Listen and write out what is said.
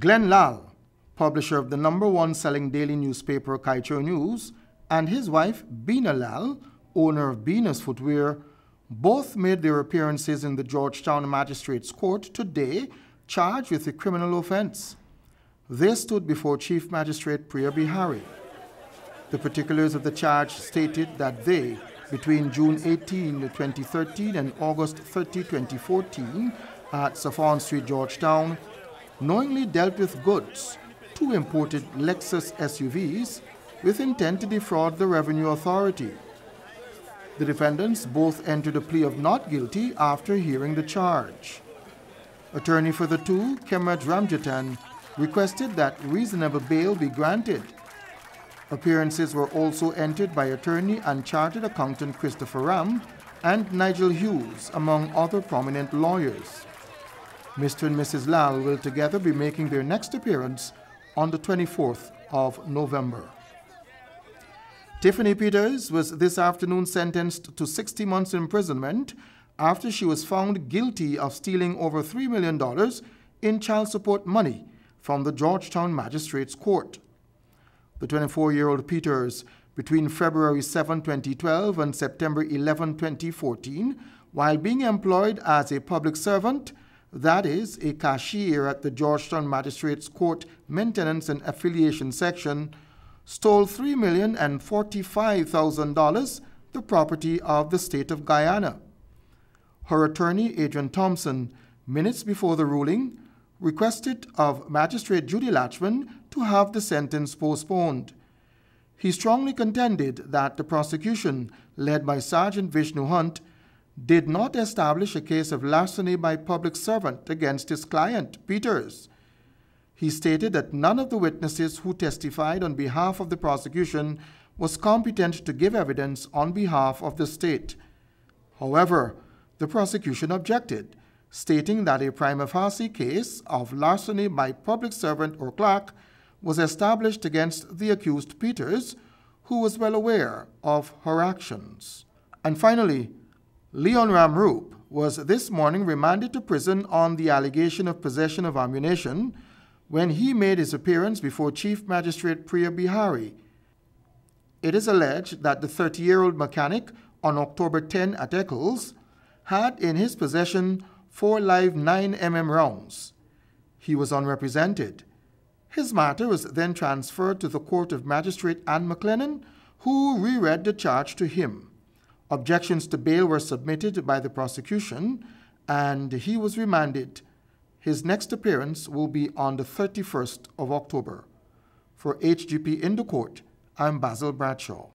Glenn Lal, publisher of the #1 selling daily newspaper Kaicho News, and his wife Bina Lal, owner of Bina's Footwear, both made their appearances in the Georgetown Magistrates Court today, charged with a criminal offense. They stood before Chief Magistrate Priya Bihari. The particulars of the charge stated that they, between June 18, 2013 and August 30, 2014, at Saffron Street, Georgetown, knowingly dealt with goods, 2 imported Lexus SUVs, with intent to defraud the Revenue Authority. The defendants both entered a plea of not guilty after hearing the charge. Attorney for the two, Kemraj Ramjatan, requested that reasonable bail be granted. Appearances were also entered by attorney and chartered accountant Christopher Ram and Nigel Hughes, among other prominent lawyers. Mr. and Mrs. Lal will together be making their next appearance on the 24th of November. Tiffany Peters was this afternoon sentenced to 60 months imprisonment after she was found guilty of stealing over $3 million in child support money from the Georgetown Magistrates Court. The 24-year-old Peters, between February 7, 2012 and September 11, 2014, while being employed as a public servant, that is, a cashier at the Georgetown Magistrates Court Maintenance and Affiliation Section, stole $3,045,000, the property of the state of Guyana. Her attorney, Adrian Thompson, minutes before the ruling, requested of Magistrate Judy Latchman to have the sentence postponed. He strongly contended that the prosecution, led by Sergeant Vishnu Hunt, did not establish a case of larceny by public servant against his client, Peters. He stated that none of the witnesses who testified on behalf of the prosecution was competent to give evidence on behalf of the state. However, the prosecution objected, stating that a prima facie case of larceny by public servant or clerk was established against the accused Peters, who was well aware of her actions. And finally, Leon Ramroop was this morning remanded to prison on the allegation of possession of ammunition when he made his appearance before Chief Magistrate Priya Bihari. It is alleged that the 30-year-old mechanic on October 10 at Eccles had in his possession 4 live 9mm rounds. He was unrepresented. His matter was then transferred to the court of Magistrate Anne McLennan, who reread the charge to him. Objections to bail were submitted by the prosecution, and he was remanded. His next appearance will be on the 31st of October. For HGP in the Court, I'm Basil Bradshaw.